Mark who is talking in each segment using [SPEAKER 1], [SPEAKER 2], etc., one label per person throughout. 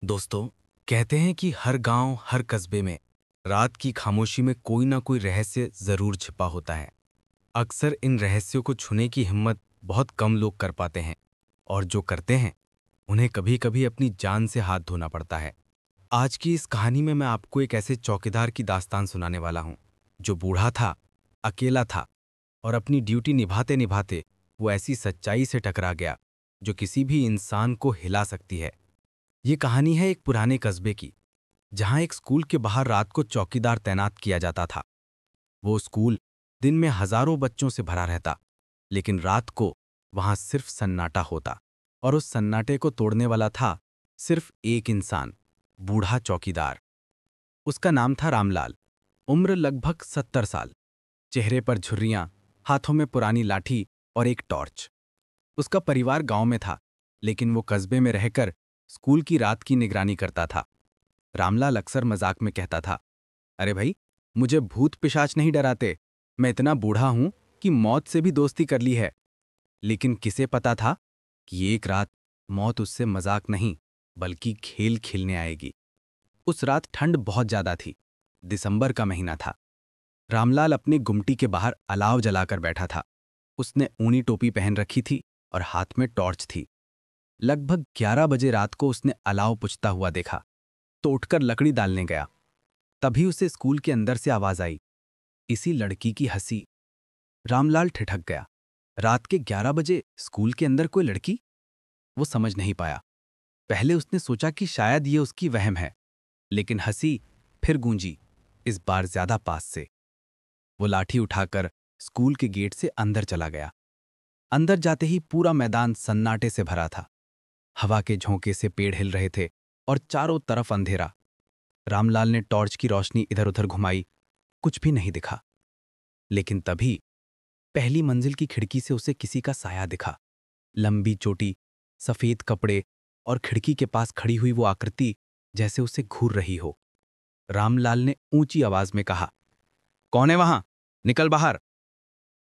[SPEAKER 1] दोस्तों, कहते हैं कि हर गांव, हर कस्बे में रात की खामोशी में कोई ना कोई रहस्य जरूर छिपा होता है। अक्सर इन रहस्यों को छूने की हिम्मत बहुत कम लोग कर पाते हैं, और जो करते हैं उन्हें कभी-कभी अपनी जान से हाथ धोना पड़ता है। आज की इस कहानी में मैं आपको एक ऐसे चौकीदार की दास्तान सुनाने वाला हूं, जो बूढ़ा था, अकेला था और अपनी ड्यूटी निभाते निभाते वो ऐसी सच्चाई से टकरा गया जो किसी भी इंसान को हिला सकती है। ये कहानी है एक पुराने कस्बे की, जहां एक स्कूल के बाहर रात को चौकीदार तैनात किया जाता था। वो स्कूल दिन में हजारों बच्चों से भरा रहता, लेकिन रात को वहां सिर्फ सन्नाटा होता, और उस सन्नाटे को तोड़ने वाला था सिर्फ एक इंसान, बूढ़ा चौकीदार। उसका नाम था रामलाल। उम्र लगभग 70 साल, चेहरे पर झुर्रियां, हाथों में पुरानी लाठी और एक टॉर्च। उसका परिवार गांव में था, लेकिन वो कस्बे में रहकर स्कूल की रात की निगरानी करता था। रामलाल अक्सर मजाक में कहता था, अरे भाई, मुझे भूत पिशाच नहीं डराते। मैं इतना बूढ़ा हूं कि मौत से भी दोस्ती कर ली है। लेकिन किसे पता था कि एक रात मौत उससे मजाक नहीं, बल्कि खेल खेलने आएगी। उस रात ठंड बहुत ज्यादा थी। दिसंबर का महीना था। रामलाल अपनी गुमटी के बाहर अलाव जलाकर बैठा था। उसने ऊनी टोपी पहन रखी थी और हाथ में टॉर्च थी। लगभग 11 बजे रात को उसने अलाव बुझता हुआ देखा, तो उठकर लकड़ी डालने गया। तभी उसे स्कूल के अंदर से आवाज आई, इसी लड़की की हंसी। रामलाल ठिठक गया। रात के 11 बजे स्कूल के अंदर कोई लड़की? वो समझ नहीं पाया। पहले उसने सोचा कि शायद ये उसकी वहम है, लेकिन हंसी फिर गूंजी, इस बार ज्यादा पास से। वो लाठी उठाकर स्कूल के गेट से अंदर चला गया। अंदर जाते ही पूरा मैदान सन्नाटे से भरा था। हवा के झोंके से पेड़ हिल रहे थे और चारों तरफ अंधेरा। रामलाल ने टॉर्च की रोशनी इधर उधर घुमाई, कुछ भी नहीं दिखा। लेकिन तभी पहली मंजिल की खिड़की से उसे किसी का साया दिखा। लंबी चोटी, सफेद कपड़े और खिड़की के पास खड़ी हुई वो आकृति जैसे उसे घूर रही हो। रामलाल ने ऊंची आवाज में कहा, कौन है वहां? निकल बाहर।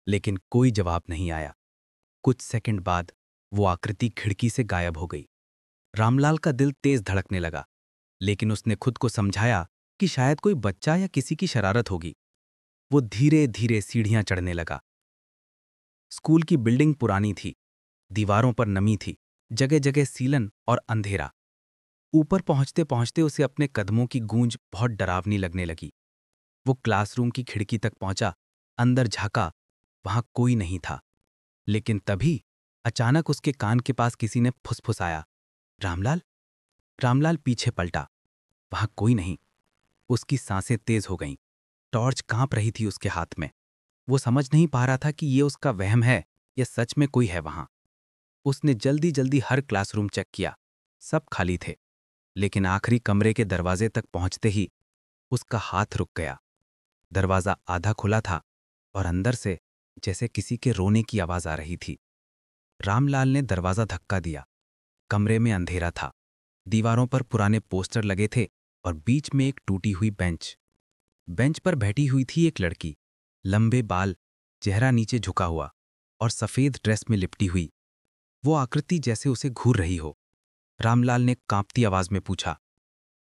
[SPEAKER 1] लेकिन कोई जवाब नहीं आया। कुछ सेकंड बाद वो आकृति खिड़की से गायब हो गई। रामलाल का दिल तेज धड़कने लगा, लेकिन उसने खुद को समझाया कि शायद कोई बच्चा या किसी की शरारत होगी। वो धीरे धीरे सीढ़ियां चढ़ने लगा। स्कूल की बिल्डिंग पुरानी थी, दीवारों पर नमी थी, जगह जगह सीलन और अंधेरा। ऊपर पहुंचते पहुंचते उसे अपने कदमों की गूंज बहुत डरावनी लगने लगी। वो क्लासरूम की खिड़की तक पहुंचा, अंदर झांका, वहां कोई नहीं था। लेकिन तभी अचानक उसके कान के पास किसी ने फुसफुसाया, रामलाल। रामलाल पीछे पलटा, वहां कोई नहीं। उसकी सांसें तेज हो गईं। टॉर्च कांप रही थी उसके हाथ में। वो समझ नहीं पा रहा था कि ये उसका वहम है या सच में कोई है वहां। उसने जल्दी जल्दी हर क्लासरूम चेक किया, सब खाली थे। लेकिन आखिरी कमरे के दरवाजे तक पहुंचते ही उसका हाथ रुक गया। दरवाजा आधा खुला था और अंदर से जैसे किसी के रोने की आवाज आ रही थी। रामलाल ने दरवाजा धक्का दिया। कमरे में अंधेरा था। दीवारों पर पुराने पोस्टर लगे थे और बीच में एक टूटी हुई बेंच। बेंच पर बैठी हुई थी एक लड़की, लंबे बाल, चेहरा नीचे झुका हुआ और सफेद ड्रेस में लिपटी हुई। वो आकृति जैसे उसे घूर रही हो। रामलाल ने कांपती आवाज में पूछा,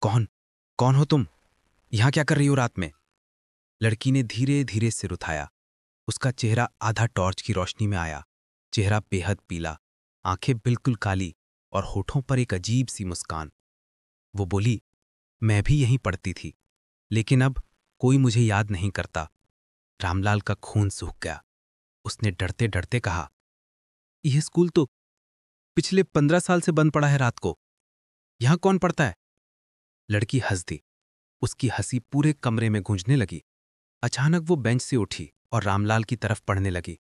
[SPEAKER 1] कौन कौन हो तुम? यहां क्या कर रही हो रात में? लड़की ने धीरे धीरे सिर उठाया। उसका चेहरा आधा टॉर्च की रोशनी में आया। चेहरा बेहद पीला, आंखें बिल्कुल काली और होठों पर एक अजीब सी मुस्कान। वो बोली, मैं भी यहीं पढ़ती थी, लेकिन अब कोई मुझे याद नहीं करता। रामलाल का खून सूख गया। उसने डरते डरते कहा, यह स्कूल तो पिछले 15 साल से बंद पड़ा है रात को। यहां कौन पढ़ता है? लड़की हंस दी। उसकी हंसी पूरे कमरे में गूंजने लगी। अचानक वो बेंच से उठी और रामलाल की तरफ पढ़ने लगी।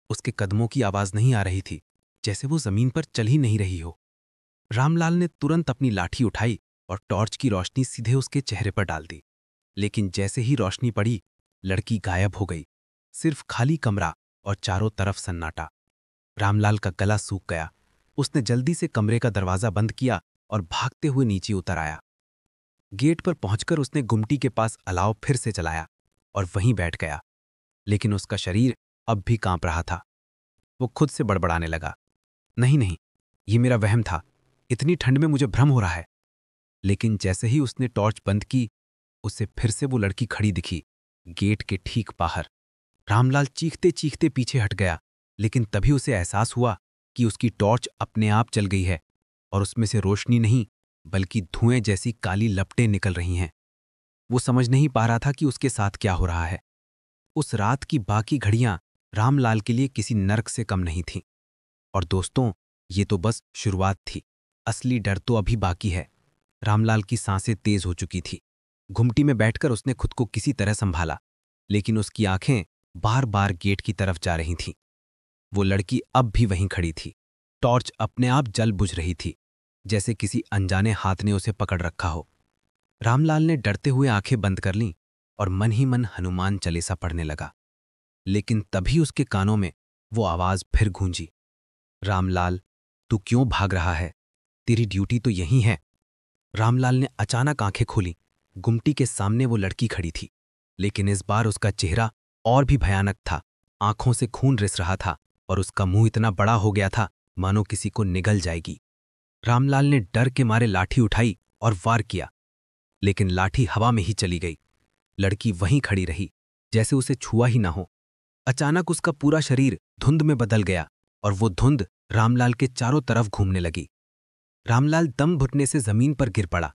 [SPEAKER 1] उसके कदमों की आवाज नहीं आ रही थी, जैसे वो जमीन पर चल ही नहीं रही हो। रामलाल ने तुरंत अपनी लाठी उठाई और टॉर्च की रोशनी सीधे उसके चेहरे पर डाल दी। लेकिन जैसे ही रोशनी पड़ी, लड़की गायब हो गई। सिर्फ खाली कमरा और चारों तरफ सन्नाटा। रामलाल का गला सूख गया। उसने जल्दी से कमरे का दरवाजा बंद किया और भागते हुए नीचे उतर आया। गेट पर पहुंचकर उसने गुमटी के पास अलाव फिर से जलाया और वहीं बैठ गया। लेकिन उसका शरीर अब भी कांप रहा था। वो खुद से बड़बड़ाने लगा, नहीं नहीं, ये मेरा वहम था। इतनी ठंड में मुझे भ्रम हो रहा है।
[SPEAKER 2] लेकिन जैसे ही उसने टॉर्च बंद की, उसे फिर से वो लड़की खड़ी दिखी, गेट के ठीक बाहर। रामलाल चीखते चीखते पीछे हट गया, लेकिन तभी उसे एहसास हुआ कि उसकी टॉर्च अपने आप जल गई है और उसमें से रोशनी नहीं बल्कि धुएं जैसी काली लपटें निकल रही हैं। वो समझ नहीं पा रहा था कि उसके साथ क्या हो रहा है। उस रात की बाकी घड़ियां रामलाल के लिए किसी नर्क से कम नहीं थीं। और दोस्तों, ये तो बस शुरुआत थी। असली डर तो अभी बाकी है। रामलाल की सांसें तेज हो चुकी थी। घुमटी में बैठकर उसने खुद को किसी तरह संभाला, लेकिन उसकी आंखें बार बार गेट की तरफ जा रही थीं। वो लड़की अब भी वहीं खड़ी थी। टॉर्च अपने आप जल बुझ रही थी, जैसे किसी अनजाने हाथ ने उसे पकड़ रखा हो। रामलाल ने डरते हुए आंखें बंद कर लीं और मन ही मन हनुमान चालीसा पढ़ने लगा। लेकिन तभी उसके कानों में वो आवाज फिर गूंजी, रामलाल, तू क्यों भाग रहा है? तेरी ड्यूटी तो यही है। रामलाल ने अचानक आंखें खोली। गुमटी के सामने वो लड़की खड़ी थी, लेकिन इस बार उसका चेहरा और भी भयानक था। आंखों से खून रिस रहा था और उसका मुंह इतना बड़ा हो गया था मानो किसी को निगल जाएगी। रामलाल ने डर के मारे लाठी उठाई और वार किया, लेकिन लाठी हवा में ही चली गई। लड़की वहीं खड़ी रही, जैसे उसे छुआ ही ना हो। अचानक उसका पूरा शरीर धुंध में बदल गया और वो धुंध रामलाल के चारों तरफ घूमने लगी। रामलाल दम घुटने से जमीन पर गिर पड़ा।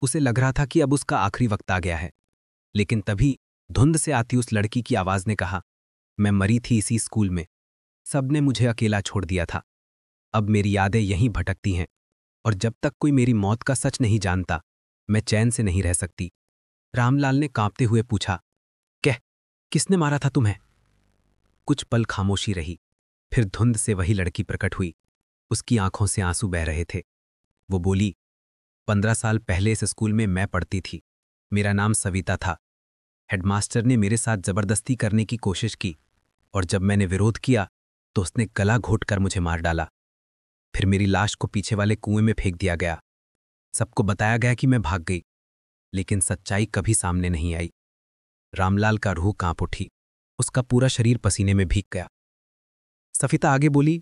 [SPEAKER 2] उसे लग रहा था कि अब उसका आखिरी वक्त आ गया है। लेकिन तभी धुंध से आती उस लड़की की आवाज ने कहा, मैं मरी थी इसी स्कूल में। सबने मुझे अकेला छोड़ दिया था। अब मेरी यादें यहीं भटकती हैं, और जब तक कोई मेरी मौत का सच नहीं जानता, मैं चैन से नहीं रह सकती। रामलाल ने कांपते हुए पूछा, कह, किसने मारा था तुम्हें? कुछ पल खामोशी रही। फिर धुंध से वही लड़की प्रकट हुई। उसकी आंखों से आंसू बह रहे थे। वो बोली, 15 साल पहले इस स्कूल में मैं पढ़ती थी। मेरा नाम सविता था। हेडमास्टर ने मेरे साथ जबरदस्ती करने की कोशिश की, और जब मैंने विरोध किया तो उसने गला घोंटकर मुझे मार डाला। फिर मेरी लाश को पीछे वाले कुएं में फेंक दिया गया। सबको बताया गया कि मैं भाग गई, लेकिन सच्चाई कभी सामने नहीं आई। रामलाल का रूह कांप उठी। उसका पूरा शरीर पसीने में भीग गया। सफिता आगे बोली,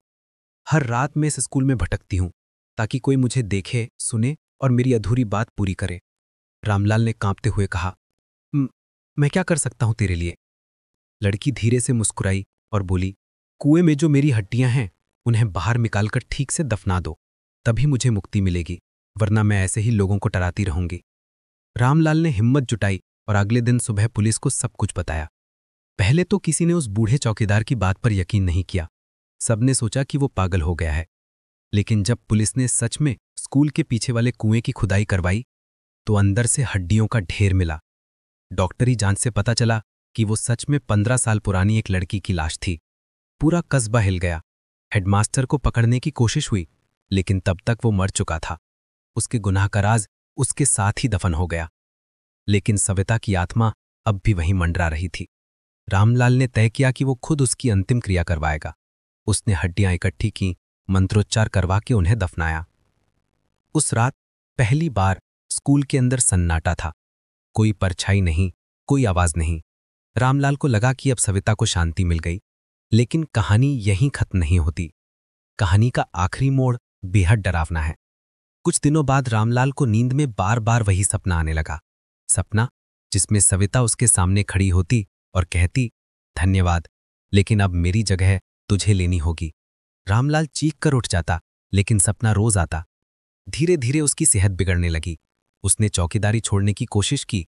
[SPEAKER 2] हर रात मैं इस स्कूल में भटकती हूं ताकि कोई मुझे देखे, सुने और मेरी अधूरी बात पूरी करे। रामलाल ने कांपते हुए कहा, मैं क्या कर सकता हूं तेरे लिए? लड़की धीरे से मुस्कुराई और बोली, कुएं में जो मेरी हड्डियां हैं उन्हें बाहर निकालकर ठीक से दफना दो, तभी मुझे मुक्ति मिलेगी, वरना मैं ऐसे ही लोगों को डराती रहूंगी। रामलाल ने हिम्मत जुटाई और अगले दिन सुबह पुलिस को सब कुछ बताया। पहले तो किसी ने उस बूढ़े चौकीदार की बात पर यकीन नहीं किया। सबने सोचा कि वो पागल हो गया है। लेकिन जब पुलिस ने सच में स्कूल के पीछे वाले कुएं की खुदाई करवाई, तो अंदर से हड्डियों का ढेर मिला। डॉक्टरी जांच से पता चला कि वो सच में 15 साल पुरानी एक लड़की की लाश थी। पूरा कस्बा हिल गया। हेडमास्टर को पकड़ने की कोशिश हुई, लेकिन तब तक वो मर चुका था। उसके गुनाह का राज उसके साथ ही दफन हो गया। लेकिन सविता की आत्मा अब भी वहीं मंडरा रही थी। रामलाल ने तय किया कि वो खुद उसकी अंतिम क्रिया करवाएगा। उसने हड्डियां इकट्ठी की, मंत्रोच्चार करवा के उन्हें दफनाया। उस रात पहली बार स्कूल के अंदर सन्नाटा था। कोई परछाई नहीं, कोई आवाज नहीं। रामलाल को लगा कि अब सविता को शांति मिल गई। लेकिन कहानी यहीं खत्म नहीं होती। कहानी का आखिरी मोड़ बेहद डरावना है। कुछ दिनों बाद रामलाल को नींद में बार बार वही सपना आने लगा। सपना जिसमें सविता उसके सामने खड़ी होती और कहती, धन्यवाद, लेकिन अब मेरी जगह तुझे लेनी होगी। रामलाल चीख कर उठ जाता, लेकिन सपना रोज आता। धीरे धीरे उसकी सेहत बिगड़ने लगी। उसने चौकीदारी छोड़ने की कोशिश की,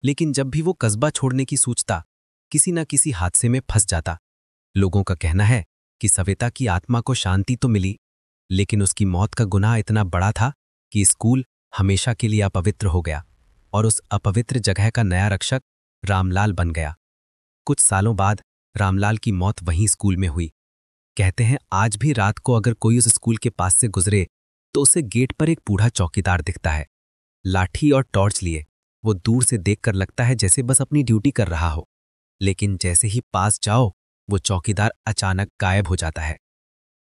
[SPEAKER 2] लेकिन जब भी वो कस्बा छोड़ने की सोचता, किसी न किसी हादसे में फंस जाता। लोगों का कहना है कि सविता की आत्मा को शांति तो मिली, लेकिन उसकी मौत का गुनाह इतना बड़ा था कि स्कूल हमेशा के लिए अपवित्र हो गया, और उस अपवित्र जगह का नया रक्षक रामलाल बन गया। कुछ सालों बाद रामलाल की मौत वहीं स्कूल में हुई। कहते हैं आज भी रात को अगर कोई उस स्कूल के पास से गुजरे तो उसे गेट पर एक बूढ़ा चौकीदार दिखता है, लाठी और टॉर्च लिए। वो दूर से देखकर लगता है जैसे बस अपनी ड्यूटी कर रहा हो, लेकिन जैसे ही पास जाओ वो चौकीदार अचानक गायब हो जाता है।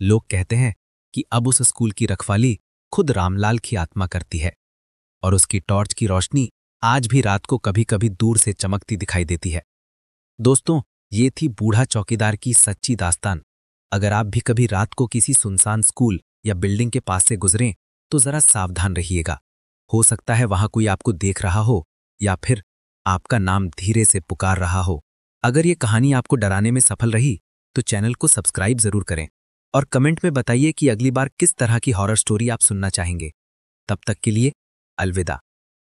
[SPEAKER 2] लोग कहते हैं कि अब उस स्कूल की रखवाली खुद रामलाल की आत्मा करती है, और उसकी टॉर्च की रोशनी आज भी रात को कभी कभी दूर से चमकती दिखाई देती है। दोस्तों, ये थी बूढ़ा चौकीदार की सच्ची दास्तान। अगर आप भी कभी रात को किसी सुनसान स्कूल या बिल्डिंग के पास से गुजरें तो जरा सावधान रहिएगा। हो सकता है वहां कोई आपको देख रहा हो या फिर आपका नाम धीरे से पुकार रहा हो। अगर ये कहानी आपको डराने में सफल रही तो चैनल को सब्सक्राइब जरूर करें और कमेंट में बताइए कि अगली बार किस तरह की हॉरर स्टोरी आप सुनना चाहेंगे। तब तक के लिए अलविदा।